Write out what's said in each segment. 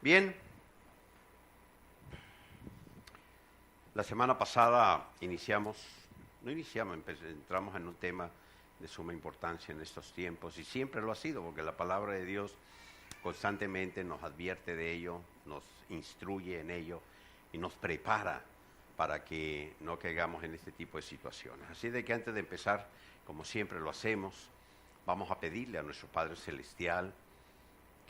Bien, la semana pasada entramos en un tema de suma importancia en estos tiempos y siempre lo ha sido porque la palabra de Dios constantemente nos advierte de ello, nos instruye en ello y nos prepara para que no caigamos en este tipo de situaciones. Así de que antes de empezar, como siempre lo hacemos, vamos a pedirle a nuestro Padre Celestial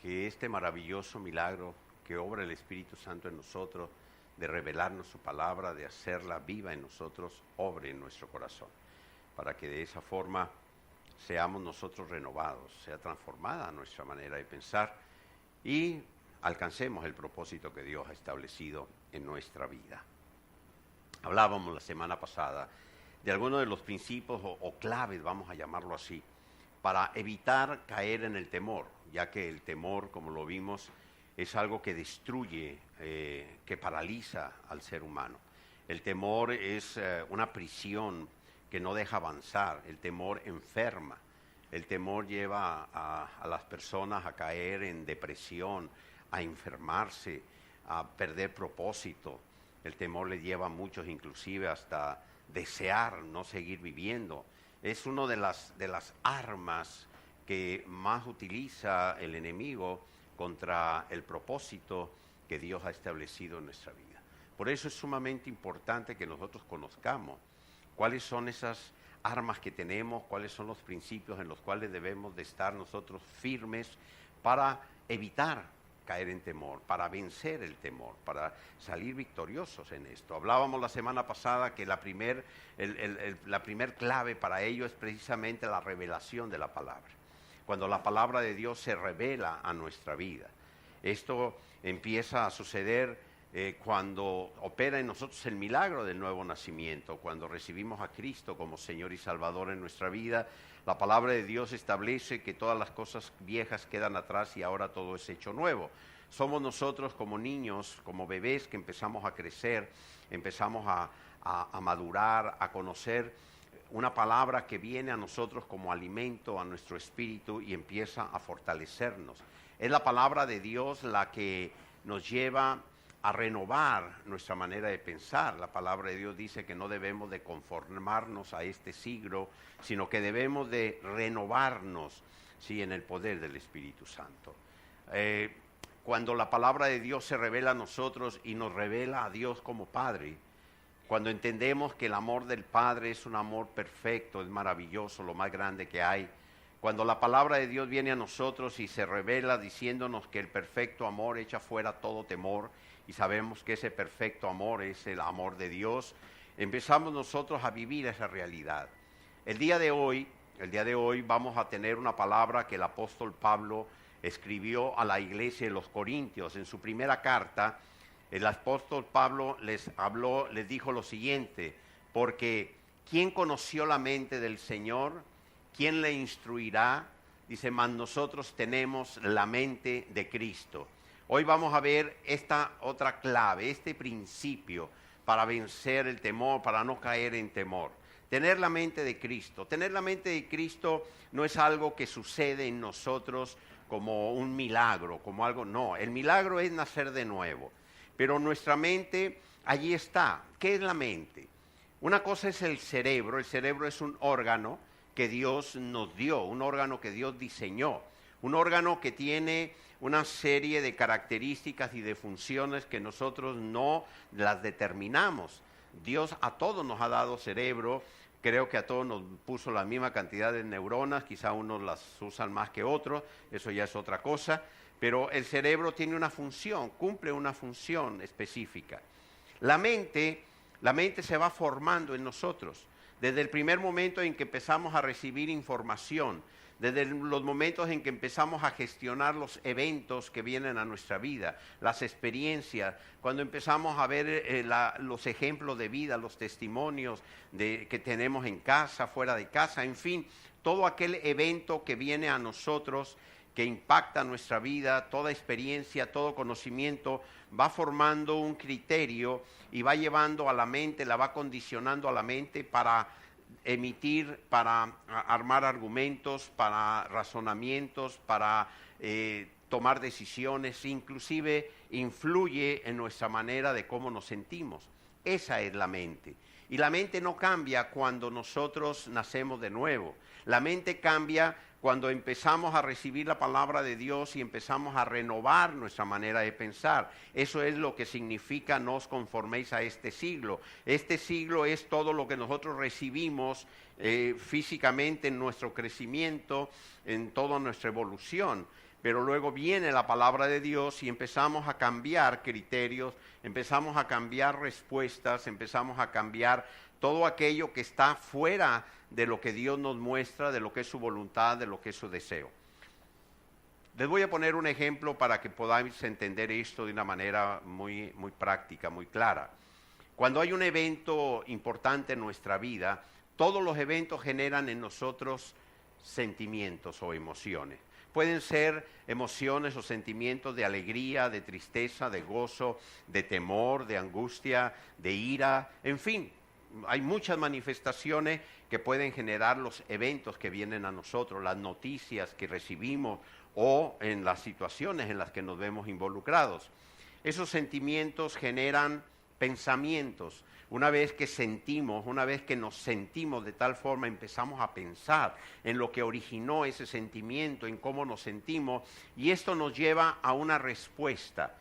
que este maravilloso milagro que obra el Espíritu Santo en nosotros, de revelarnos su palabra, de hacerla viva en nosotros, obre en nuestro corazón, para que de esa forma seamos nosotros renovados, sea transformada nuestra manera de pensar y alcancemos el propósito que Dios ha establecido en nuestra vida. Hablábamos la semana pasada de algunos de los principios o claves, vamos a llamarlo así, para evitar caer en el temor, ya que el temor, como lo vimos, es algo que destruye, que paraliza al ser humano. El temor es una prisión que no deja avanzar, el temor enferma, el temor lleva a las personas a caer en depresión, a enfermarse, a perder propósito. El temor le lleva a muchos inclusive hasta desear no seguir viviendo. Es una de las armas que más utiliza el enemigo contra el propósito que Dios ha establecido en nuestra vida. Por eso es sumamente importante que nosotros conozcamos cuáles son esas armas que tenemos, cuáles son los principios en los cuales debemos de estar nosotros firmes para evitar caer en temor, para vencer el temor, para salir victoriosos en esto. Hablábamos la semana pasada que la primer clave para ello es precisamente la revelación de la palabra. Cuando la palabra de Dios se revela a nuestra vida. Esto empieza a suceder cuando opera en nosotros el milagro del nuevo nacimiento, cuando recibimos a Cristo como Señor y Salvador en nuestra vida. La palabra de Dios establece que todas las cosas viejas quedan atrás y ahora todo es hecho nuevo. Somos nosotros como niños, como bebés que empezamos a crecer, empezamos a madurar, a conocer una palabra que viene a nosotros como alimento a nuestro espíritu y empieza a fortalecernos. Es la palabra de Dios la que nos lleva a renovar nuestra manera de pensar. La palabra de Dios dice que no debemos de conformarnos a este siglo, sino que debemos de renovarnos, sí, en el poder del Espíritu Santo. Cuando la palabra de Dios se revela a nosotros y nos revela a Dios como Padre, cuando entendemos que el amor del Padre es un amor perfecto, es maravilloso, lo más grande que hay. Cuando la palabra de Dios viene a nosotros y se revela diciéndonos que el perfecto amor echa fuera todo temor, y sabemos que ese perfecto amor es el amor de Dios, empezamos nosotros a vivir esa realidad. El día de hoy vamos a tener una palabra que el apóstol Pablo escribió a la iglesia de los Corintios. En su primera carta, el apóstol Pablo les dijo lo siguiente: porque ¿quién conoció la mente del Señor? ¿Quién le instruirá? Dice, mas nosotros tenemos la mente de Cristo. Hoy vamos a ver esta otra clave, este principio para vencer el temor, para no caer en temor. Tener la mente de Cristo. Tener la mente de Cristo no es algo que sucede en nosotros como un milagro, como algo, no. El milagro es nacer de nuevo. Pero nuestra mente, allí está. ¿Qué es la mente? Una cosa es el cerebro es un órgano que Dios nos dio, un órgano que Dios diseñó, un órgano que tiene una serie de características y de funciones que nosotros no las determinamos. Dios a todos nos ha dado cerebro, creo que a todos nos puso la misma cantidad de neuronas, quizá unos las usan más que otros, eso ya es otra cosa. Pero el cerebro tiene una función, cumple una función específica. La mente se va formando en nosotros. Desde el primer momento en que empezamos a recibir información, desde los momentos en que empezamos a gestionar los eventos que vienen a nuestra vida, las experiencias, cuando empezamos a ver los ejemplos de vida, los testimonios que tenemos en casa, fuera de casa, en fin, todo aquel evento que viene a nosotros, que impacta nuestra vida, toda experiencia, todo conocimiento, va formando un criterio y va llevando a la mente, la va condicionando a la mente para emitir, para armar argumentos, para razonamientos, para tomar decisiones, inclusive influye en nuestra manera de cómo nos sentimos. Esa es la mente. Y la mente no cambia cuando nosotros nacemos de nuevo. La mente cambia cuando empezamos a recibir la palabra de Dios y empezamos a renovar nuestra manera de pensar. Eso es lo que significa no os conforméis a este siglo. Este siglo es todo lo que nosotros recibimos físicamente en nuestro crecimiento, en toda nuestra evolución. Pero luego viene la palabra de Dios y empezamos a cambiar criterios, empezamos a cambiar respuestas, empezamos a cambiar todo aquello que está fuera de lo que Dios nos muestra, de lo que es su voluntad, de lo que es su deseo. Les voy a poner un ejemplo para que podáis entender esto de una manera muy práctica, muy clara. Cuando hay un evento importante en nuestra vida, todos los eventos generan en nosotros sentimientos o emociones. Pueden ser emociones o sentimientos de alegría, de tristeza, de gozo, de temor, de angustia, de ira, en fin. Hay muchas manifestaciones que pueden generar los eventos que vienen a nosotros, las noticias que recibimos o en las situaciones en las que nos vemos involucrados. Esos sentimientos generan pensamientos. Una vez que sentimos, una vez que nos sentimos de tal forma, empezamos a pensar en lo que originó ese sentimiento, en cómo nos sentimos, y esto nos lleva a una respuesta.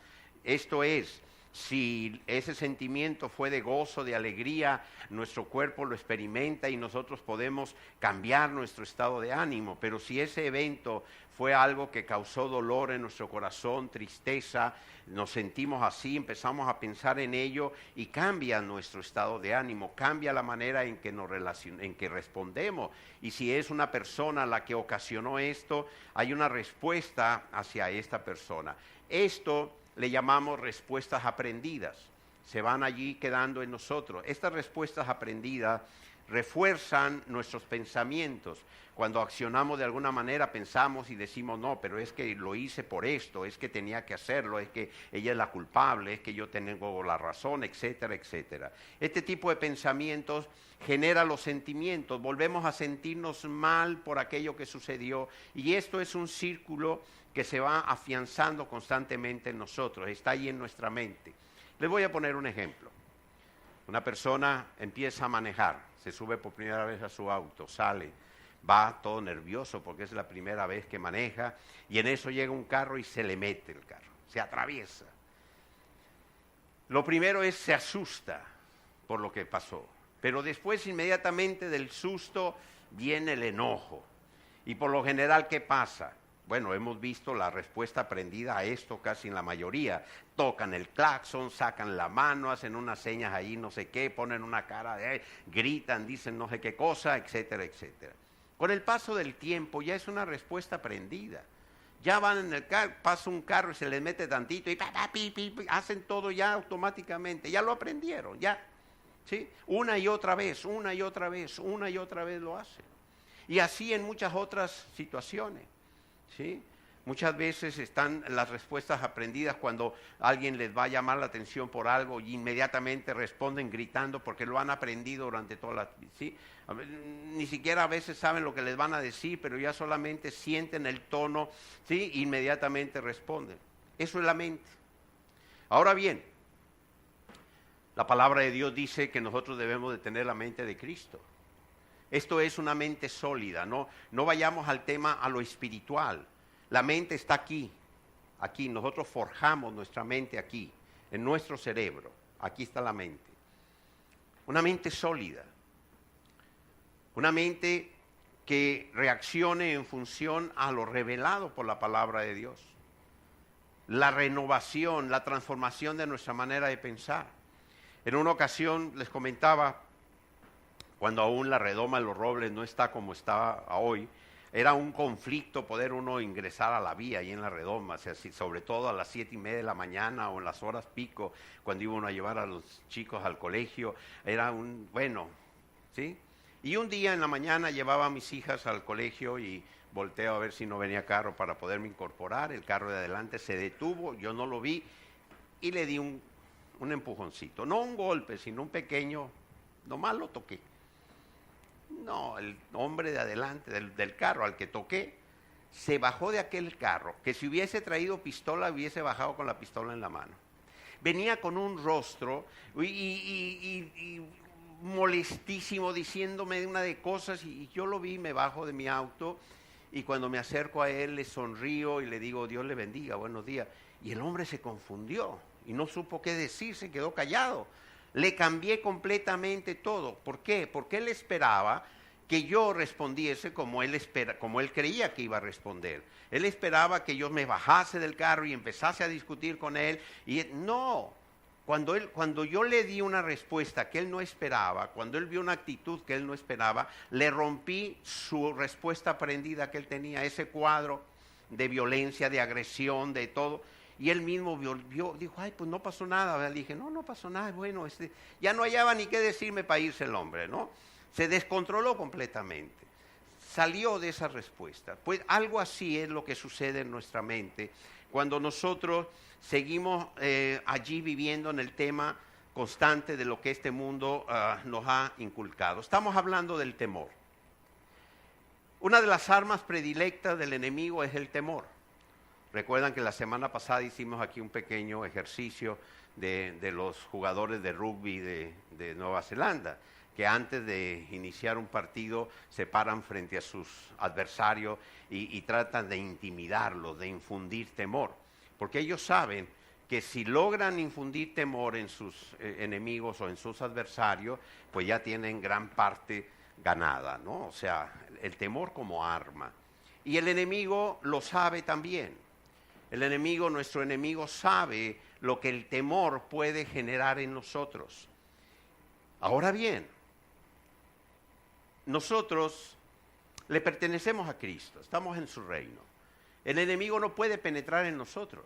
Esto es, si ese sentimiento fue de gozo, de alegría, nuestro cuerpo lo experimenta y nosotros podemos cambiar nuestro estado de ánimo. Pero si ese evento fue algo que causó dolor en nuestro corazón, tristeza, nos sentimos así, empezamos a pensar en ello y cambia nuestro estado de ánimo, cambia la manera en que en que respondemos. Y si es una persona la que ocasionó esto, hay una respuesta hacia esta persona. Esto le llamamos respuestas aprendidas, se van allí quedando en nosotros. Estas respuestas aprendidas refuerzan nuestros pensamientos. Cuando accionamos de alguna manera pensamos y decimos, no, pero es que lo hice por esto, es que tenía que hacerlo, es que ella es la culpable, es que yo tengo la razón, etcétera, etcétera. Este tipo de pensamientos genera los sentimientos, volvemos a sentirnos mal por aquello que sucedió y esto es un círculo que se va afianzando constantemente en nosotros, está ahí en nuestra mente. Les voy a poner un ejemplo. Una persona empieza a manejar, se sube por primera vez a su auto, sale, va todo nervioso porque es la primera vez que maneja y en eso llega un carro y se le mete el carro, se atraviesa. Lo primero es se asusta por lo que pasó, pero después inmediatamente del susto viene el enojo. Y por lo general, ¿qué pasa? Bueno, hemos visto la respuesta aprendida a esto casi en la mayoría. Tocan el claxon, sacan la mano, hacen unas señas ahí, no sé qué, ponen una cara de gritan, dicen no sé qué cosa, etcétera, etcétera. Con el paso del tiempo ya es una respuesta aprendida. Ya van en el carro, pasa un carro y se les mete tantito y hacen todo ya automáticamente. Ya lo aprendieron, ya. ¿Sí? Una y otra vez, una y otra vez, una y otra vez lo hacen. Y así en muchas otras situaciones. ¿Sí? Muchas veces están las respuestas aprendidas cuando alguien les va a llamar la atención por algo y inmediatamente responden gritando porque lo han aprendido durante toda la vida. ¿Sí? Ni siquiera a veces saben lo que les van a decir, pero ya solamente sienten el tono, ¿sí? Inmediatamente responden. Eso es la mente. Ahora bien, la palabra de Dios dice que nosotros debemos de tener la mente de Cristo. Esto es una mente sólida, no vayamos al tema a lo espiritual. La mente está aquí, nosotros forjamos nuestra mente aquí, en nuestro cerebro, aquí está la mente. Una mente sólida, una mente que reaccione en función a lo revelado por la palabra de Dios. La renovación, la transformación de nuestra manera de pensar. En una ocasión les comentaba, cuando aún la redoma de los Robles no está como está hoy, era un conflicto poder uno ingresar a la vía ahí en la redoma, o sea, sobre todo a las 7:30 de la mañana o en las horas pico, cuando iban a llevar a los chicos al colegio, era ¿sí? Y un día en la mañana llevaba a mis hijas al colegio y volteo a ver si no venía carro para poderme incorporar, el carro de adelante se detuvo, yo no lo vi y le di un empujoncito, no un golpe, sino un pequeño, nomás lo toqué. No, el hombre de adelante del carro al que toqué se bajó de aquel carro, que si hubiese traído pistola, hubiese bajado con la pistola en la mano. Venía con un rostro y molestísimo, diciéndome una de cosas, y yo lo vi, me bajo de mi auto, y cuando me acerco a él le sonrío y le digo, Dios le bendiga, buenos días. Y el hombre se confundió y no supo qué decir, se quedó callado. Le cambié completamente todo. ¿Por qué? Porque él esperaba que yo respondiese como él creía que iba a responder. Él esperaba que yo me bajase del carro y empezase a discutir con él. Y no, cuando yo le di una respuesta que él no esperaba, cuando él vio una actitud que él no esperaba, le rompí su respuesta aprendida que él tenía, ese cuadro de violencia, de agresión, de todo. Y él mismo dijo, ay, pues no pasó nada. Le dije, no pasó nada, bueno, ya no hallaba ni qué decirme para irse el hombre, ¿no? Se descontroló completamente, salió de esa respuesta. Pues algo así es lo que sucede en nuestra mente cuando nosotros seguimos allí viviendo en el tema constante de lo que este mundo nos ha inculcado. Estamos hablando del temor. Una de las armas predilectas del enemigo es el temor. Recuerdan que la semana pasada hicimos aquí un pequeño ejercicio de los jugadores de rugby de Nueva Zelanda, que antes de iniciar un partido se paran frente a sus adversarios y tratan de intimidarlos, de infundir temor. Porque ellos saben que si logran infundir temor en sus enemigos o en sus adversarios, pues ya tienen gran parte ganada, ¿no? O sea, el temor como arma. Y el enemigo lo sabe también. El enemigo, nuestro enemigo, sabe lo que el temor puede generar en nosotros. Ahora bien, nosotros le pertenecemos a Cristo, estamos en su reino. El enemigo no puede penetrar en nosotros.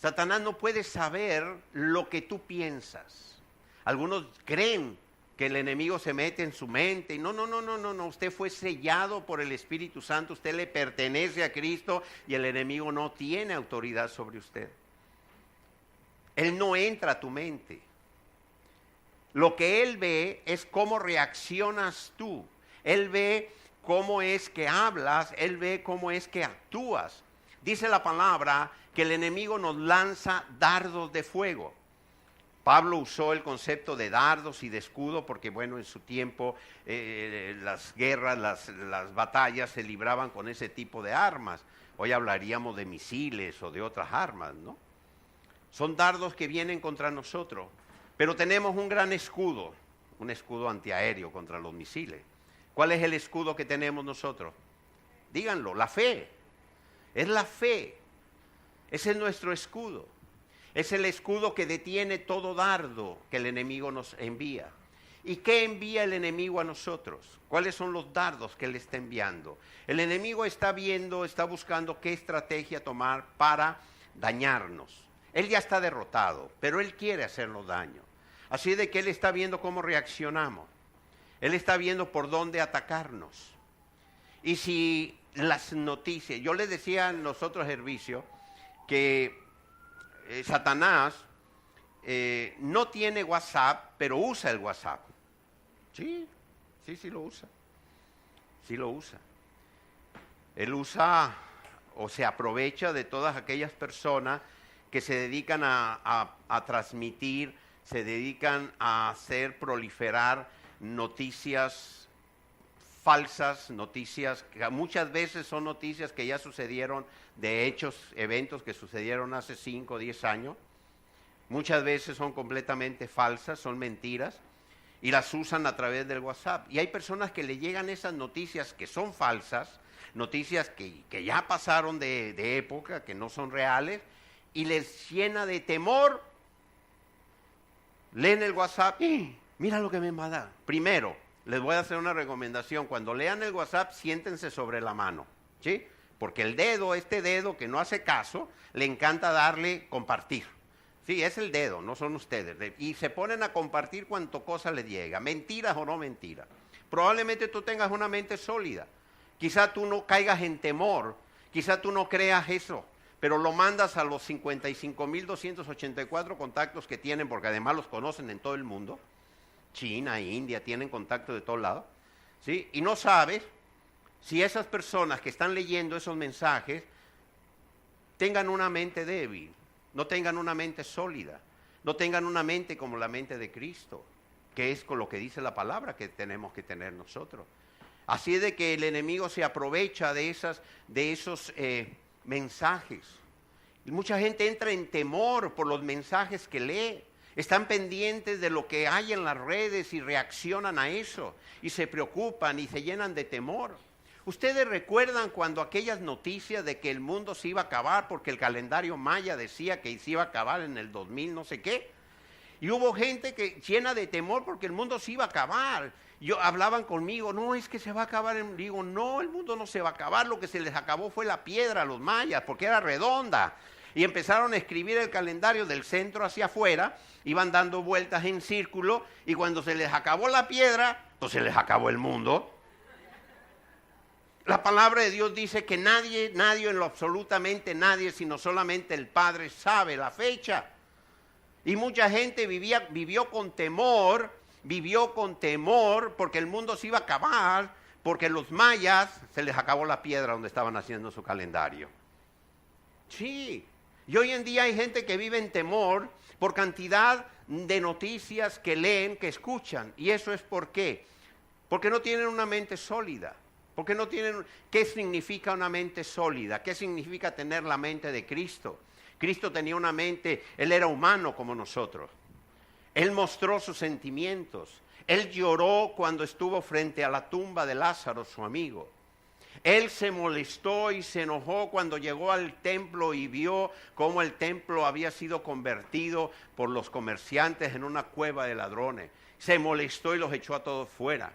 Satanás no puede saber lo que tú piensas. Algunos creen que el enemigo se mete en su mente. No, usted fue sellado por el Espíritu Santo, usted le pertenece a Cristo y el enemigo no tiene autoridad sobre usted. Él no entra a tu mente. Lo que él ve es cómo reaccionas tú. Él ve cómo es que hablas, él ve cómo es que actúas. Dice la palabra que el enemigo nos lanza dardos de fuego. Pablo usó el concepto de dardos y de escudo porque, bueno, en su tiempo las guerras, las batallas se libraban con ese tipo de armas. Hoy hablaríamos de misiles o de otras armas, ¿no? Son dardos que vienen contra nosotros, pero tenemos un gran escudo, un escudo antiaéreo contra los misiles. ¿Cuál es el escudo que tenemos nosotros? Díganlo, la fe. Es la fe. Ese es nuestro escudo. Es el escudo que detiene todo dardo que el enemigo nos envía. ¿Y qué envía el enemigo a nosotros? ¿Cuáles son los dardos que él está enviando? El enemigo está buscando qué estrategia tomar para dañarnos. Él ya está derrotado, pero él quiere hacernos daño. Así de que él está viendo cómo reaccionamos. Él está viendo por dónde atacarnos. Y si las noticias, yo les decía en los otros servicios que Satanás no tiene WhatsApp, pero usa el WhatsApp. Sí lo usa. Sí lo usa. Él usa o se aprovecha de todas aquellas personas que se dedican a transmitir, se dedican a hacer proliferar noticias falsas, noticias que muchas veces son noticias que ya sucedieron de eventos que sucedieron hace 5 o 10 años. Muchas veces son completamente falsas, son mentiras, y las usan a través del WhatsApp. Y hay personas que le llegan esas noticias que son falsas, noticias que ya pasaron de época, que no son reales, y les llena de temor. Leen el WhatsApp, mira lo que me manda. Primero, les voy a hacer una recomendación. Cuando lean el WhatsApp, siéntense sobre la mano, ¿sí? Porque este dedo que no hace caso, le encanta darle compartir. Sí, es el dedo, no son ustedes. Y se ponen a compartir cuanto cosa les llega, mentiras o no mentiras. Probablemente tú tengas una mente sólida. Quizá tú no caigas en temor, quizá tú no creas eso, pero lo mandas a los 55.284 contactos que tienen, porque además los conocen en todo el mundo. China, India, tienen contacto de todos lados, ¿sí? Y no sabes si esas personas que están leyendo esos mensajes tengan una mente débil, no tengan una mente sólida, no tengan una mente como la mente de Cristo, que es con lo que dice la palabra que tenemos que tener nosotros. Así es de que el enemigo se aprovecha de esos mensajes. Y mucha gente entra en temor por los mensajes que lee. Están pendientes de lo que hay en las redes y reaccionan a eso. Y se preocupan y se llenan de temor. ¿Ustedes recuerdan cuando aquellas noticias de que el mundo se iba a acabar porque el calendario maya decía que se iba a acabar en el 2000 no sé qué? Y hubo gente que llena de temor porque el mundo se iba a acabar. Hablaban conmigo, no, es que se va a acabar. Digo, no, el mundo no se va a acabar. Lo que se les acabó fue la piedra a los mayas porque era redonda. Y empezaron a escribir el calendario del centro hacia afuera. Iban dando vueltas en círculo. Y cuando se les acabó la piedra, pues se les acabó el mundo. La palabra de Dios dice que nadie, en lo absolutamente nadie, sino solamente el Padre sabe la fecha. Y mucha gente vivió con temor porque el mundo se iba a acabar, porque los mayas se les acabó la piedra donde estaban haciendo su calendario. Sí, y hoy en día hay gente que vive en temor por cantidad de noticias que leen, que escuchan. ¿Y eso es por qué? Porque no tienen una mente sólida. Porque no tienen. ¿Qué significa una mente sólida? ¿Qué significa tener la mente de Cristo? Cristo tenía una mente, Él era humano como nosotros. Él mostró sus sentimientos. Él lloró cuando estuvo frente a la tumba de Lázaro, su amigo. Él se molestó y se enojó cuando llegó al templo y vio cómo el templo había sido convertido por los comerciantes en una cueva de ladrones. Se molestó y los echó a todos fuera.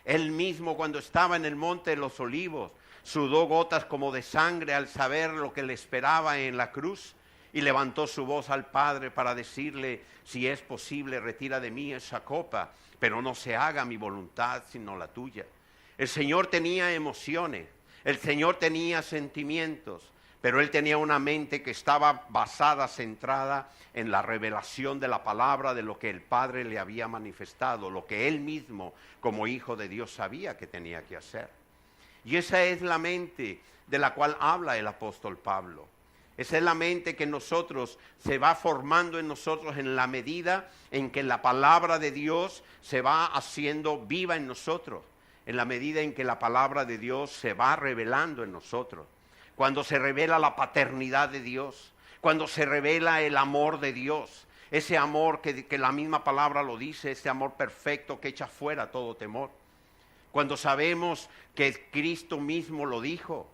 Él mismo, cuando estaba en el monte de los olivos, sudó gotas como de sangre al saber lo que le esperaba en la cruz y levantó su voz al Padre para decirle, si es posible, retira de mí esa copa, pero no se haga mi voluntad sino la tuya. El Señor tenía emociones, el Señor tenía sentimientos, pero Él tenía una mente que estaba basada, centrada en la revelación de la palabra, de lo que el Padre le había manifestado, lo que Él mismo como Hijo de Dios sabía que tenía que hacer. Y esa es la mente de la cual habla el apóstol Pablo. Esa es la mente que nosotros se va formando en nosotros en la medida en que la palabra de Dios se va haciendo viva en nosotros, en la medida en que la palabra de Dios se va revelando en nosotros. Cuando se revela la paternidad de Dios, cuando se revela el amor de Dios, ese amor que la misma palabra lo dice, ese amor perfecto que echa fuera todo temor. Cuando sabemos que Cristo mismo lo dijo,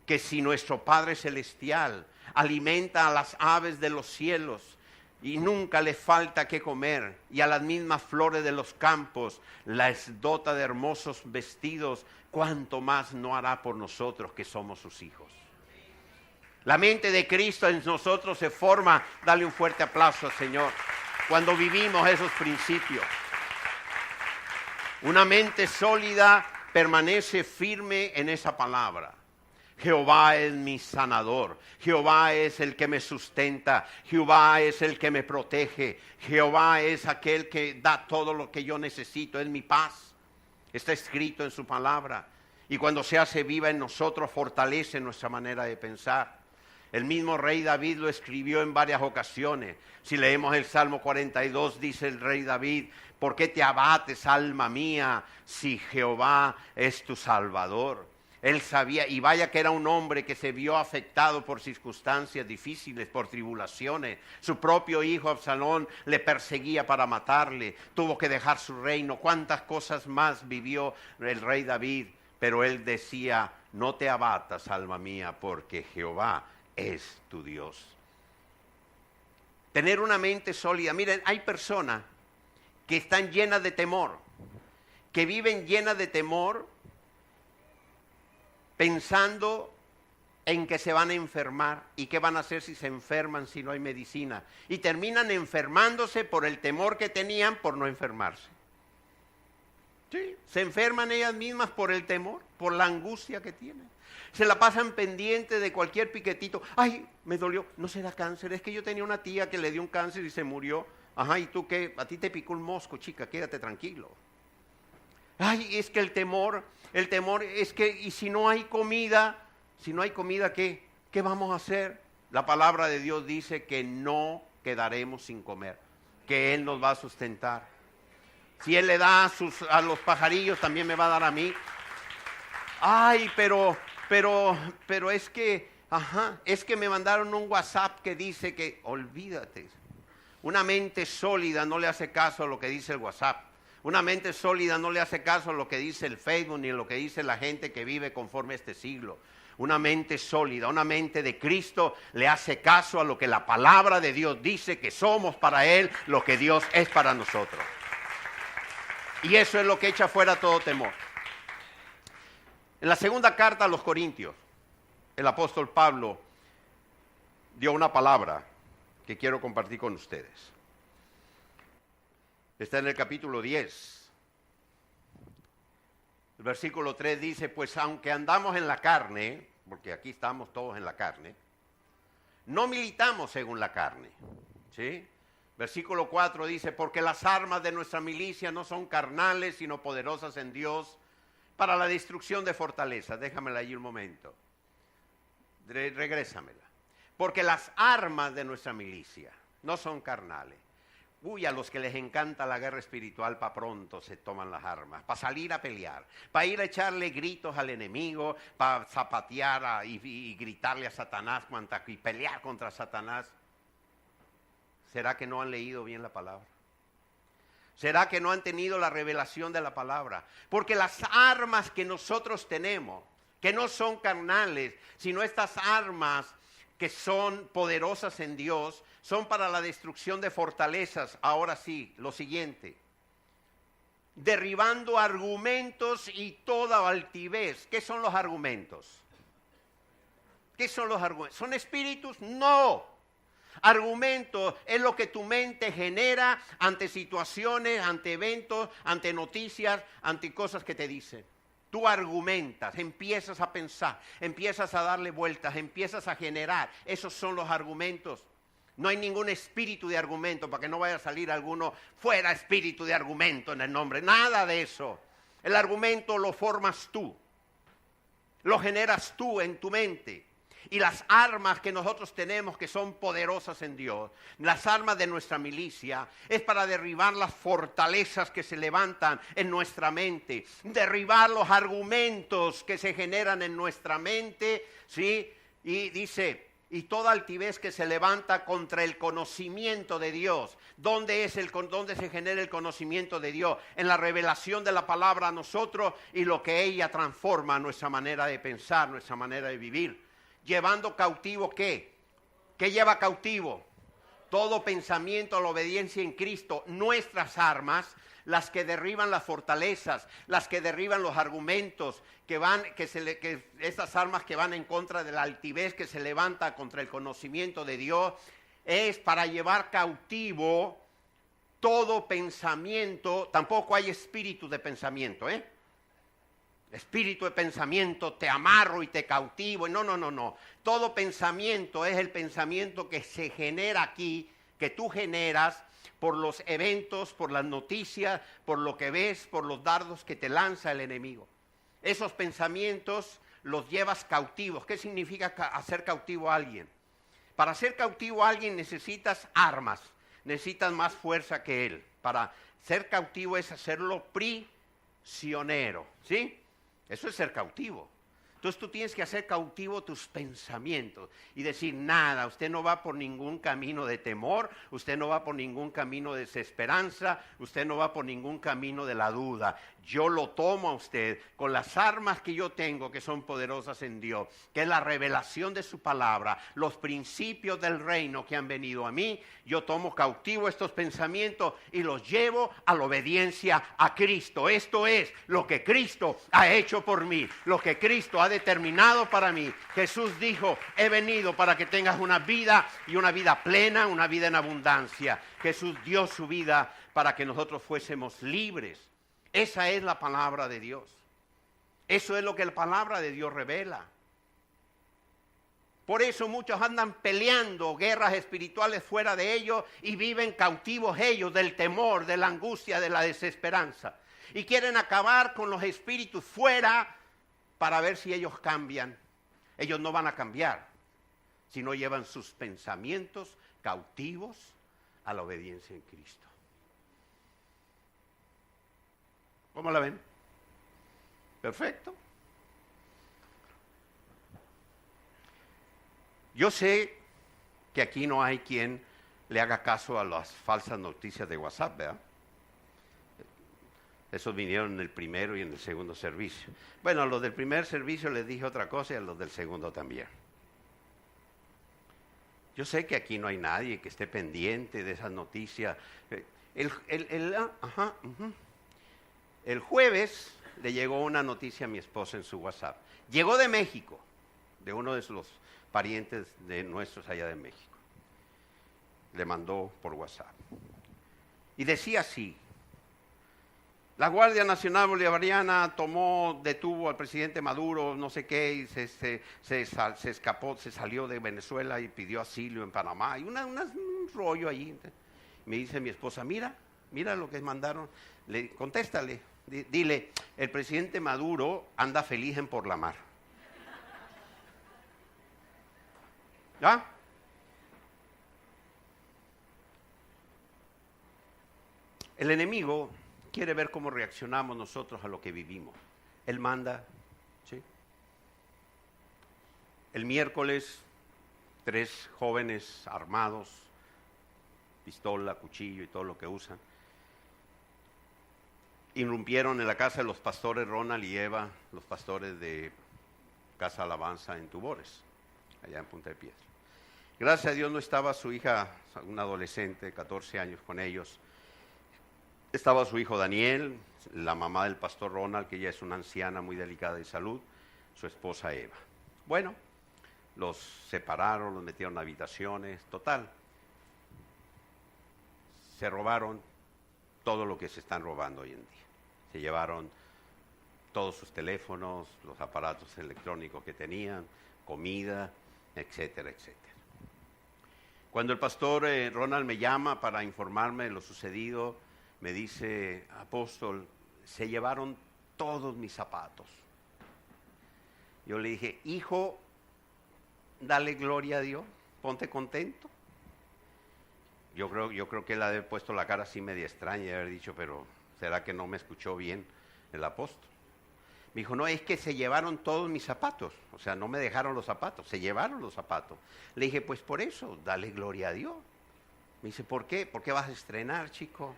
que si nuestro Padre Celestial alimenta a las aves de los cielos y nunca le falta qué comer, y a las mismas flores de los campos las dota de hermosos vestidos, ¿cuánto más no hará por nosotros que somos sus hijos? La mente de Cristo en nosotros se forma, dale un fuerte aplauso al Señor, cuando vivimos esos principios. Una mente sólida permanece firme en esa palabra. Jehová es mi sanador, Jehová es el que me sustenta, Jehová es el que me protege, Jehová es aquel que da todo lo que yo necesito, es mi paz. Está escrito en su palabra y cuando se hace viva en nosotros fortalece nuestra manera de pensar. El mismo rey David lo escribió en varias ocasiones. Si leemos el Salmo 42, dice el rey David, ¿por qué te abates, alma mía, si Jehová es tu Salvador? Él sabía, y vaya que era un hombre que se vio afectado por circunstancias difíciles, por tribulaciones. Su propio hijo Absalón le perseguía para matarle, tuvo que dejar su reino. Cuántas cosas más vivió el rey David, pero él decía, no te abatas, alma mía, porque Jehová es tu Dios. Tener una mente sólida. Miren, hay personas que están llenas de temor, que viven llenas de temor, pensando en que se van a enfermar y qué van a hacer si se enferman si no hay medicina. Y terminan enfermándose por el temor que tenían por no enfermarse. Sí, se enferman ellas mismas por el temor, por la angustia que tienen. Se la pasan pendiente de cualquier piquetito. Ay, me dolió, no se da cáncer, es que yo tenía una tía que le dio un cáncer y se murió. Ajá, ¿y tú qué? A ti te picó un mosco, chica, quédate tranquilo. Ay, es que el temor es que, y si no hay comida, ¿qué vamos a hacer? La palabra de Dios dice que no quedaremos sin comer, que Él nos va a sustentar. Si Él le da a los pajarillos, también me va a dar a mí. Ay, pero es que, es que me mandaron un WhatsApp que dice que, olvídate, una mente sólida no le hace caso a lo que dice el WhatsApp. Una mente sólida no le hace caso a lo que dice el Facebook ni a lo que dice la gente que vive conforme a este siglo. Una mente sólida, una mente de Cristo le hace caso a lo que la palabra de Dios dice, que somos para Él lo que Dios es para nosotros. Y eso es lo que echa fuera todo temor. En la segunda carta a los Corintios, el apóstol Pablo dio una palabra que quiero compartir con ustedes. Está en el capítulo 10. El versículo 3 dice, pues aunque andamos en la carne, porque aquí estamos todos en la carne, no militamos según la carne. ¿Sí? Versículo 4 dice, porque las armas de nuestra milicia no son carnales, sino poderosas en Dios para la destrucción de fortalezas. Déjamela allí un momento. Regrésamela. Porque las armas de nuestra milicia no son carnales. Uy, a los que les encanta la guerra espiritual, para pronto se toman las armas, para salir a pelear, para ir a echarle gritos al enemigo, para zapatear y gritarle a Satanás y pelear contra Satanás. ¿Será que no han leído bien la palabra? ¿Será que no han tenido la revelación de la palabra? Porque las armas que nosotros tenemos, que no son carnales, sino estas armas que son poderosas en Dios, son para la destrucción de fortalezas. Ahora sí, lo siguiente. Derribando argumentos y toda altivez. ¿Qué son los argumentos? ¿Qué son los argumentos? ¿Son espíritus? No. Argumento es lo que tu mente genera ante situaciones, ante eventos, ante noticias, ante cosas que te dicen. Tú argumentas, empiezas a pensar, empiezas a darle vueltas, empiezas a generar. Esos son los argumentos. No hay ningún espíritu de argumento, para que no vaya a salir alguno fuera espíritu de argumento en el nombre. Nada de eso. El argumento lo formas tú. Lo generas tú en tu mente. Y las armas que nosotros tenemos, que son poderosas en Dios, las armas de nuestra milicia, es para derribar las fortalezas que se levantan en nuestra mente, derribar los argumentos que se generan en nuestra mente, ¿sí? Y dice, y toda altivez que se levanta contra el conocimiento de Dios. ¿Dónde se genera el conocimiento de Dios? En la revelación de la palabra a nosotros y lo que ella transforma nuestra manera de pensar, nuestra manera de vivir. Llevando cautivo, ¿qué? ¿Qué lleva cautivo? Todo pensamiento a la obediencia en Cristo. Nuestras armas, las que derriban las fortalezas, las que derriban los argumentos, estas armas que van en contra de la altivez que se levanta contra el conocimiento de Dios, es para llevar cautivo todo pensamiento. Tampoco hay espíritu de pensamiento, Espíritu de pensamiento, te amarro y te cautivo. No. Todo pensamiento es el pensamiento que se genera aquí, que tú generas por los eventos, por las noticias, por lo que ves, por los dardos que te lanza el enemigo. Esos pensamientos los llevas cautivos. ¿Qué significa hacer cautivo a alguien? Para hacer cautivo a alguien necesitas armas, necesitas más fuerza que él. Para ser cautivo es hacerlo prisionero, ¿sí? Eso es ser cautivo. Entonces tú tienes que hacer cautivo tus pensamientos y decir, nada, usted no va por ningún camino de temor, usted no va por ningún camino de desesperanza, usted no va por ningún camino de la duda. Yo lo tomo a usted con las armas que yo tengo, que son poderosas en Dios, que es la revelación de su palabra, los principios del reino que han venido a mí. Yo tomo cautivo estos pensamientos y los llevo a la obediencia a Cristo. Esto es lo que Cristo ha hecho por mí, lo que Cristo ha determinado para mí. Jesús dijo, he venido para que tengas una vida y una vida plena, una vida en abundancia. Jesús dio su vida para que nosotros fuésemos libres. Esa es la palabra de Dios. Eso es lo que la palabra de Dios revela. Por eso muchos andan peleando guerras espirituales fuera de ellos y viven cautivos ellos del temor, de la angustia, de la desesperanza. y quieren acabar con los espíritus fuera para ver si ellos cambian. Ellos no van a cambiar si no llevan sus pensamientos cautivos a la obediencia en Cristo. ¿Cómo la ven? Perfecto. Yo sé que aquí no hay quien le haga caso a las falsas noticias de WhatsApp, ¿verdad? Esos vinieron en el primero y en el segundo servicio. Bueno, a los del primer servicio les dije otra cosa y a los del segundo también. Yo sé que aquí no hay nadie que esté pendiente de esas noticias. El jueves le llegó una noticia a mi esposa en su WhatsApp. Llegó de México, de uno de los parientes de nuestros allá de México. Le mandó por WhatsApp. Y decía así: la Guardia Nacional Bolivariana detuvo al presidente Maduro, no sé qué, y se escapó, se salió de Venezuela y pidió asilo en Panamá. Y un rollo allí. Me dice mi esposa, mira lo que mandaron. Contéstale, dile, el presidente Maduro anda feliz en por la mar. ¿Ya? El enemigo quiere ver cómo reaccionamos nosotros a lo que vivimos. Él manda, ¿sí? El miércoles, 3 jóvenes armados, pistola, cuchillo y todo lo que usan, irrumpieron en la casa de los pastores Ronald y Eva, los pastores de Casa Alabanza en Tubores, allá en Punta de Piedra. Gracias a Dios no estaba su hija, una adolescente de 14 años con ellos. Estaba su hijo Daniel, la mamá del pastor Ronald, que ella es una anciana muy delicada de salud, su esposa Eva. Bueno, los separaron, los metieron a habitaciones, total. Se robaron todo lo que se están robando hoy en día. Se llevaron todos sus teléfonos, los aparatos electrónicos que tenían, comida, etcétera, etcétera. Cuando el pastor Ronald me llama para informarme de lo sucedido, me dice, apóstol, se llevaron todos mis zapatos. Yo le dije, hijo, dale gloria a Dios, ponte contento. Yo creo que él ha de haber puesto la cara así media extraña y haber dicho, pero ¿será que no me escuchó bien el apóstol? Me dijo, no, es que se llevaron todos mis zapatos. O sea, no me dejaron los zapatos, se llevaron los zapatos. Le dije, pues por eso, dale gloria a Dios. Me dice, ¿por qué? ¿Por qué vas a estrenar, chico?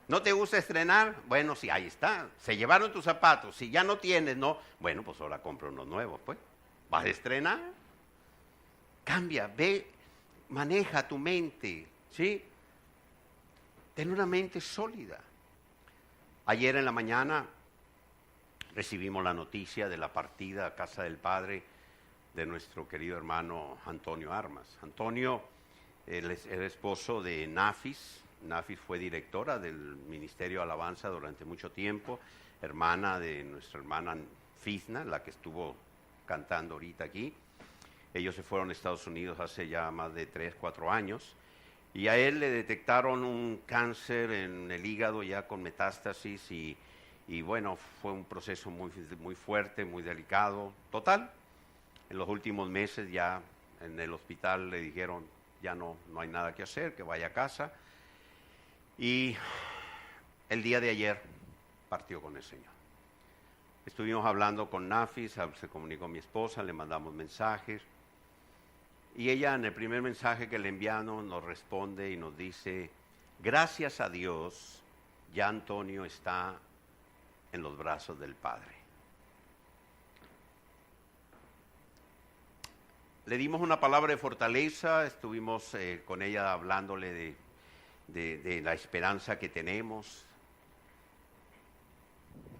¿No te gusta estrenar? Bueno, sí, ahí está. Se llevaron tus zapatos. Si ya no tienes, no. Bueno, pues ahora compro unos nuevos, pues. ¿Vas a estrenar? Cambia, ve, maneja tu mente, ¿sí? Ten una mente sólida. Ayer en la mañana recibimos la noticia de la partida a casa del Padre de nuestro querido hermano Antonio Armas. Antonio, el esposo de Nafis. Nafis fue directora del Ministerio de Alabanza durante mucho tiempo, hermana de nuestra hermana Fisna, la que estuvo cantando ahorita aquí. Ellos se fueron a Estados Unidos hace ya más de 3, 4 años, y a él le detectaron un cáncer en el hígado ya con metástasis, y bueno, fue un proceso muy fuerte, muy delicado. Total, en los últimos meses ya en el hospital le dijeron, ya no hay nada que hacer, que vaya a casa. Y el día de ayer partió con el Señor. Estuvimos hablando con Nafis, se comunicó mi esposa, le mandamos mensajes. Y ella en el primer mensaje que le enviamos nos responde y nos dice, gracias a Dios, ya Antonio está en los brazos del Padre. Le dimos una palabra de fortaleza, estuvimos con ella hablándole de la esperanza que tenemos.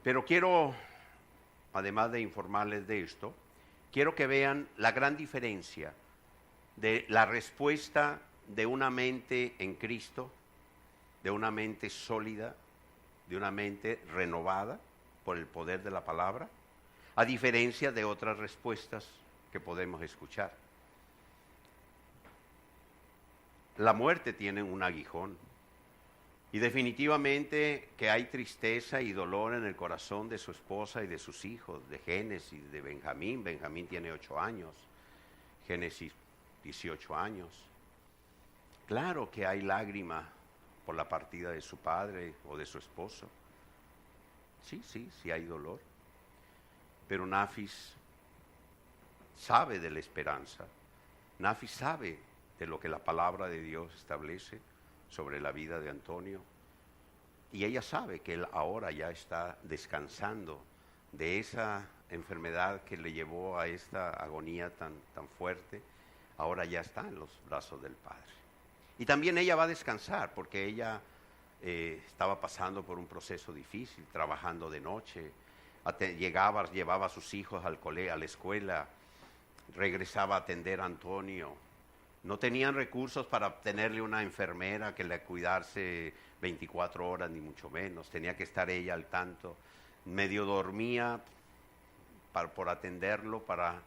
Pero quiero, además de informarles de esto, quiero que vean la gran diferencia de la respuesta de una mente en Cristo, de una mente sólida, de una mente renovada por el poder de la palabra, a diferencia de otras respuestas que podemos escuchar. La muerte tiene un aguijón, Y definitivamente que hay tristeza y dolor en el corazón de su esposa y de sus hijos, de Génesis, de Benjamín. Benjamín tiene 8 años, Génesis 18 años. Claro que hay lágrima por la partida de su padre o de su esposo. Sí hay dolor. Pero Nafis sabe de la esperanza. Nafis sabe de lo que la palabra de Dios establece sobre la vida de Antonio. Y ella sabe que él ahora ya está descansando de esa enfermedad que le llevó a esta agonía tan fuerte. Ahora ya está en los brazos del Padre. Y también ella va a descansar porque ella estaba pasando por un proceso difícil, trabajando de noche. Llevaba a sus hijos al colegio, a la escuela, regresaba a atender a Antonio. No tenían recursos para tenerle una enfermera que le cuidase 24 horas, ni mucho menos. Tenía que estar ella al tanto. Medio dormía por atenderlo, para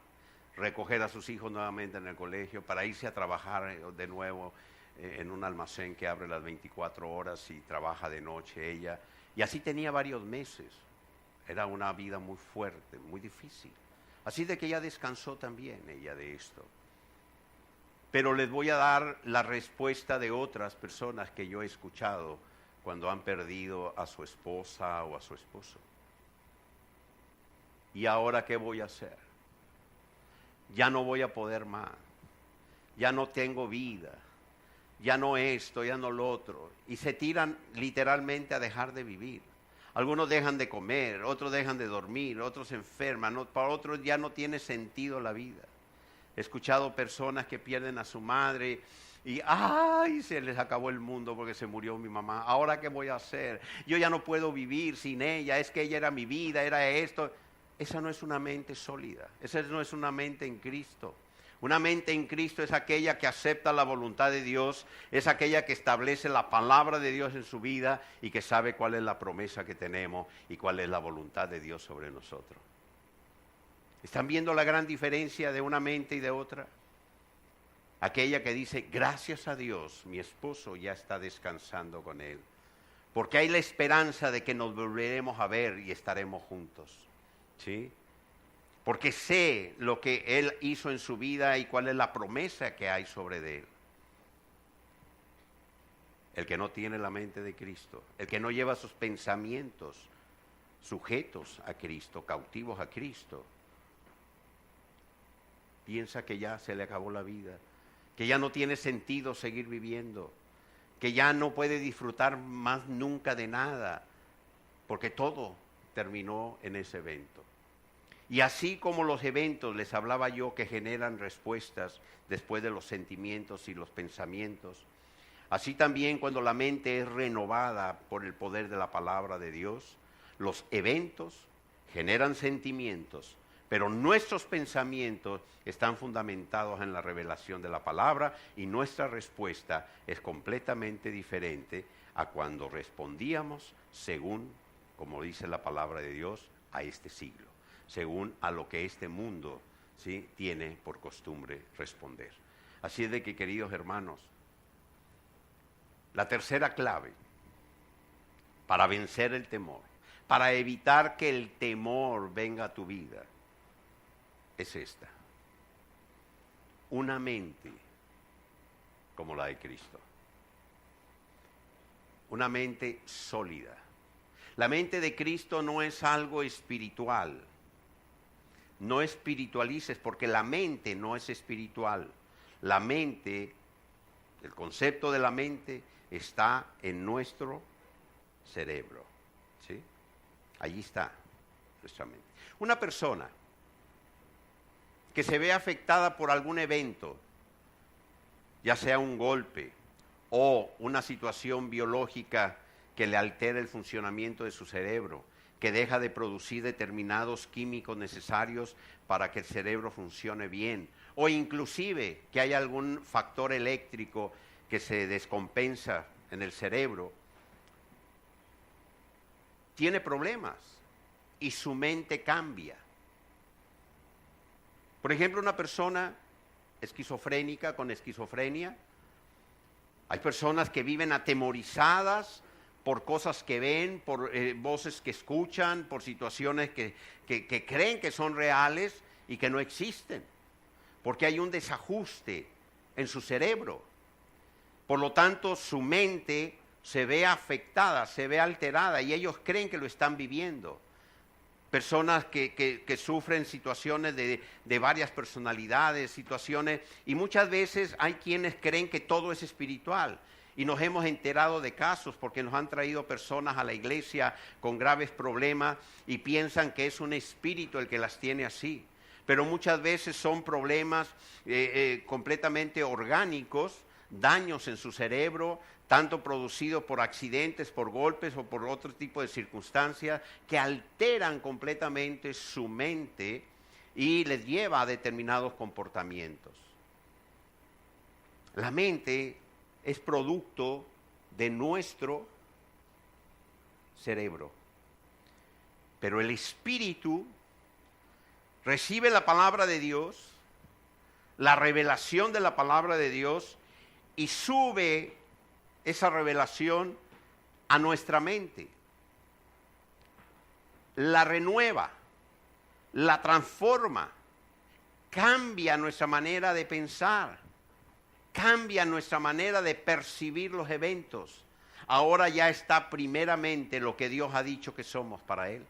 recoger a sus hijos nuevamente en el colegio, para irse a trabajar de nuevo en un almacén que abre las 24 horas y trabaja de noche ella. Y así tenía varios meses. Era una vida muy fuerte, muy difícil. Así de que ella descansó también, ella, de esto. Pero les voy a dar la respuesta de otras personas que yo he escuchado cuando han perdido a su esposa o a su esposo. ¿Y ahora qué voy a hacer? Ya no voy a poder más. Ya no tengo vida. Ya no esto, ya no lo otro. Y se tiran literalmente a dejar de vivir. Algunos dejan de comer, otros dejan de dormir, otros se enferman, para otros ya no tiene sentido la vida. He escuchado personas que pierden a su madre y ¡ay! Se les acabó el mundo porque se murió mi mamá. ¿Ahora qué voy a hacer? Yo ya no puedo vivir sin ella, es que ella era mi vida, era esto. Esa no es una mente sólida, esa no es una mente en Cristo. Una mente en Cristo es aquella que acepta la voluntad de Dios, es aquella que establece la palabra de Dios en su vida y que sabe cuál es la promesa que tenemos y cuál es la voluntad de Dios sobre nosotros. ¿Están viendo la gran diferencia de una mente y de otra? Aquella que dice, gracias a Dios, mi esposo ya está descansando con él, porque hay la esperanza de que nos volveremos a ver y estaremos juntos, ¿sí? Porque sé lo que él hizo en su vida y cuál es la promesa que hay sobre él. El que no tiene la mente de Cristo, el que no lleva sus pensamientos sujetos a Cristo, cautivos a Cristo, piensa que ya se le acabó la vida, que ya no tiene sentido seguir viviendo, que ya no puede disfrutar más nunca de nada, porque todo terminó en ese evento. Y así como los eventos, les hablaba yo, que generan respuestas después de los sentimientos y los pensamientos, así también cuando la mente es renovada por el poder de la palabra de Dios, los eventos generan sentimientos, pero nuestros pensamientos están fundamentados en la revelación de la palabra y nuestra respuesta es completamente diferente a cuando respondíamos según, como dice la palabra de Dios, a este siglo, según a lo que este mundo, ¿sí?, tiene por costumbre responder. Así es de que, queridos hermanos, la tercera clave para vencer el temor, para evitar que el temor venga a tu vida, es esta: una mente como la de Cristo, una mente sólida. La mente de Cristo no es algo espiritual. No espiritualices, porque la mente no es espiritual. La mente, el concepto de la mente está en nuestro cerebro, ¿sí? Allí está nuestra mente. Una persona que se ve afectada por algún evento, ya sea un golpe o una situación biológica que le altera el funcionamiento de su cerebro, que deja de producir determinados químicos necesarios para que el cerebro funcione bien, o inclusive que hay algún factor eléctrico que se descompensa en el cerebro, tiene problemas y su mente cambia. Por ejemplo, una persona esquizofrénica con esquizofrenia, hay personas que viven atemorizadas por cosas que ven, por voces que escuchan, por situaciones que creen que son reales y que no existen, porque hay un desajuste en su cerebro. Por lo tanto, su mente se ve afectada, se ve alterada y ellos creen que lo están viviendo. Personas que sufren situaciones de varias personalidades, situaciones, y muchas veces hay quienes creen que todo es espiritual. Y nos hemos enterado de casos porque nos han traído personas a la iglesia con graves problemas y piensan que es un espíritu el que las tiene así. Pero muchas veces son problemas completamente orgánicos, daños en su cerebro, tanto producidos por accidentes, por golpes o por otro tipo de circunstancias que alteran completamente su mente y les lleva a determinados comportamientos. La mente es producto de nuestro cerebro, pero el espíritu recibe la palabra de Dios, la revelación de la palabra de Dios, y sube esa revelación a nuestra mente, la renueva, la transforma, cambia nuestra manera de pensar, cambia nuestra manera de percibir los eventos. Ahora ya está primeramente lo que Dios ha dicho que somos para Él,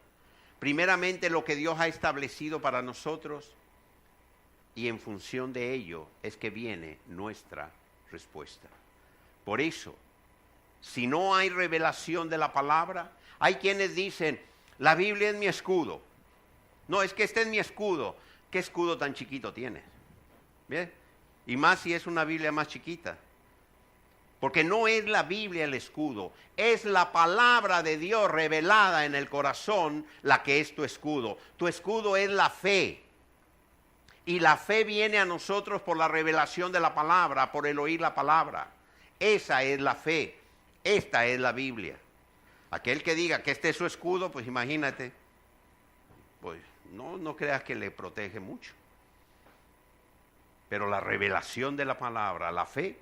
primeramente lo que Dios ha establecido para nosotros, y en función de ello es que viene nuestra respuesta. Por eso, si no hay revelación de la palabra, hay quienes dicen, la Biblia es mi escudo. No, es que este es mi escudo. ¿Qué escudo tan chiquito tienes? ¿Bien? Y más si es una Biblia más chiquita. Porque no es la Biblia el escudo, es la palabra de Dios revelada en el corazón la que es tu escudo. Tu escudo es la fe. Y la fe viene a nosotros por la revelación de la palabra, por el oír la palabra. Esa es la fe. Esta es la Biblia. Aquel que diga que este es su escudo, pues imagínate, pues no creas que le protege mucho. Pero la revelación de la palabra, la fe,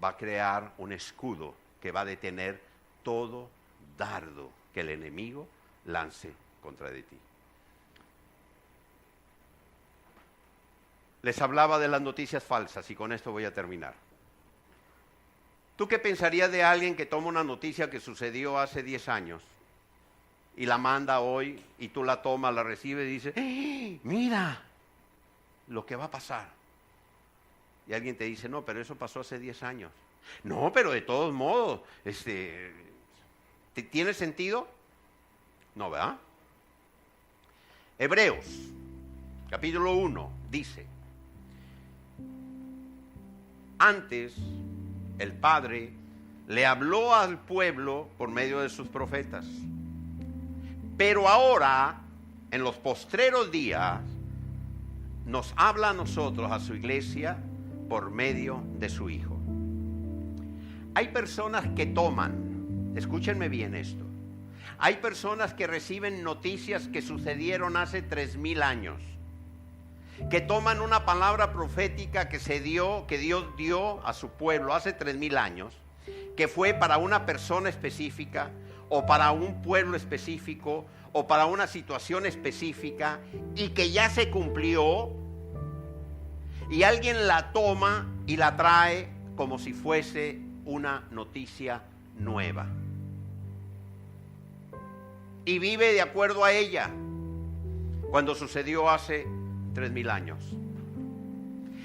va a crear un escudo que va a detener todo dardo que el enemigo lance contra de ti. Les hablaba de las noticias falsas y con esto voy a terminar. ¿Tú qué pensarías de alguien que toma una noticia que sucedió hace 10 años y la manda hoy y tú la tomas, la recibes y dices, ¡hey, mira lo que va a pasar! Y alguien te dice, no, pero eso pasó hace 10 años. No, pero de todos modos, ¿tiene sentido? No, ¿verdad? Hebreos, capítulo 1, dice, antes el Padre le habló al pueblo por medio de sus profetas, pero ahora, en los postreros días, nos habla a nosotros, a su iglesia, por medio de su Hijo. Hay personas que toman, escúchenme bien esto, hay personas que reciben noticias que sucedieron hace 3000 años, que toman una palabra profética que Dios dio a su pueblo hace 3000 años, que fue para una persona específica, o para un pueblo específico, o para una situación específica, y que ya se cumplió, y alguien la toma y la trae como si fuese una noticia nueva. Y vive de acuerdo a ella, cuando sucedió hace 3000 años.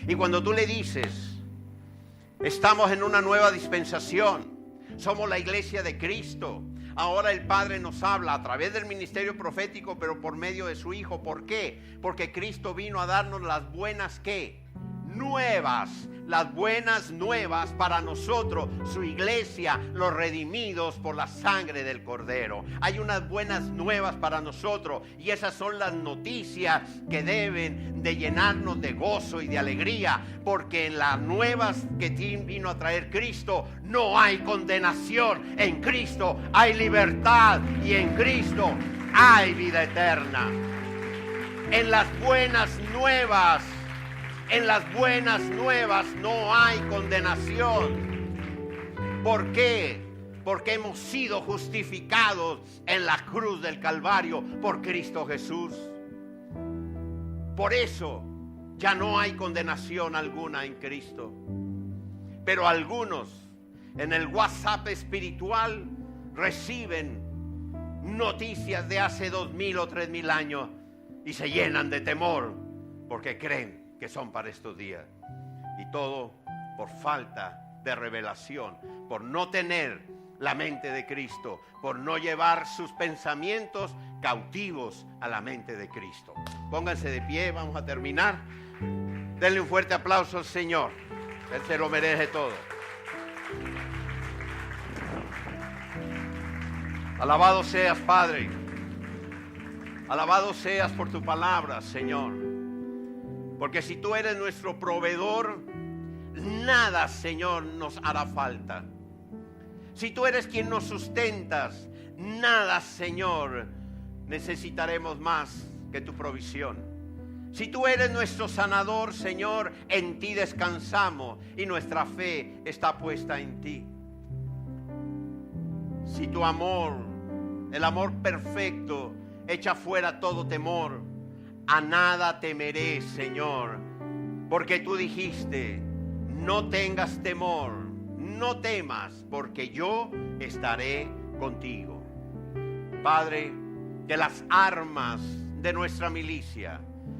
Y cuando tú le dices, estamos en una nueva dispensación, somos la iglesia de Cristo, ahora el Padre nos habla a través del ministerio profético, pero por medio de su Hijo. ¿Por qué? Porque Cristo vino a darnos las buenas, ¿qué? Nuevas, las buenas nuevas para nosotros, su iglesia, los redimidos por la sangre del Cordero. Hay unas buenas nuevas para nosotros, y esas son las noticias que deben de llenarnos de gozo y de alegría, porque en las nuevas que vino a traer Cristo no hay condenación. En Cristo hay libertad, y en Cristo hay vida eterna. En las buenas nuevas, en las buenas nuevas no hay condenación. ¿Por qué? porque hemos sido justificados en la cruz del Calvario por Cristo Jesús. Por eso ya no hay condenación alguna en Cristo. Pero algunos en el WhatsApp espiritual reciben noticias de hace 2000 o 3000 años y se llenan de temor porque creen que son para estos días. Y todo por falta de revelación, por no tener la mente de Cristo, por no llevar sus pensamientos cautivos a la mente de Cristo. Pónganse de pie, vamos a terminar. Denle un fuerte aplauso al Señor. Él se lo merece todo. Alabado seas, Padre. Alabado seas por tu palabra, Señor. Porque si tú eres nuestro proveedor, nada, Señor, nos hará falta. Si tú eres quien nos sustentas, nada, Señor, necesitaremos más que tu provisión. Si tú eres nuestro sanador, Señor, en ti descansamos y nuestra fe está puesta en ti. Si tu amor, el amor perfecto, echa fuera todo temor, a nada temeré, Señor, porque tú dijiste, no tengas temor, no temas, porque yo estaré contigo. Padre, que las armas de nuestra milicia,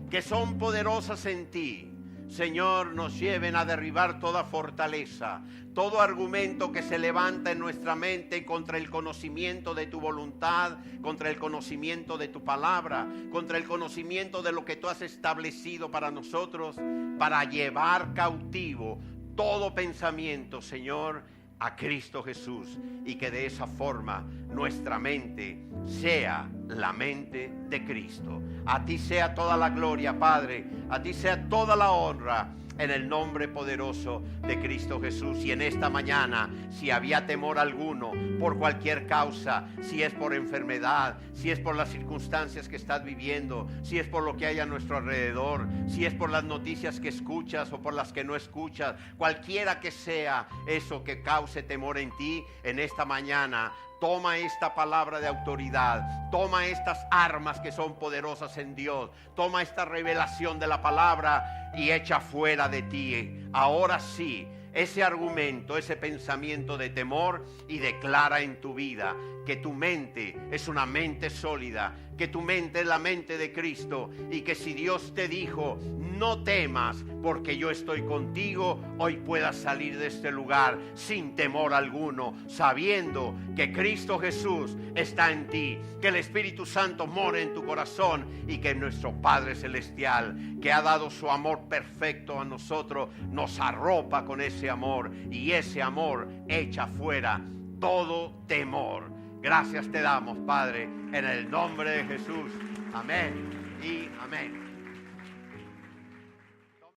que son poderosas en ti, Señor, nos lleven a derribar toda fortaleza, todo argumento que se levanta en nuestra mente contra el conocimiento de tu voluntad, contra el conocimiento de tu palabra, contra el conocimiento de lo que tú has establecido para nosotros, para llevar cautivo todo pensamiento, Señor, a Cristo Jesús, y que de esa forma nuestra mente sea la mente de Cristo. A ti sea toda la gloria, Padre, a ti sea toda la honra, en el nombre poderoso de Cristo Jesús. Y en esta mañana, si había temor alguno por cualquier causa, si es por enfermedad, si es por las circunstancias que estás viviendo, si es por lo que hay a nuestro alrededor, si es por las noticias que escuchas o por las que no escuchas, cualquiera que sea eso que cause temor en ti, en esta mañana, toma esta palabra de autoridad, toma estas armas que son poderosas en Dios, toma esta revelación de la palabra y echa fuera de ti, ahora sí, ese argumento, ese pensamiento de temor, y declara en tu vida que tu mente es una mente sólida, que tu mente es la mente de Cristo, y que si Dios te dijo, no temas porque yo estoy contigo, hoy puedas salir de este lugar sin temor alguno, sabiendo que Cristo Jesús está en ti, que el Espíritu Santo mora en tu corazón y que nuestro Padre Celestial, que ha dado su amor perfecto a nosotros, nos arropa con ese amor, y ese amor echa fuera todo temor. Gracias te damos, Padre, en el nombre de Jesús. Amén y amén.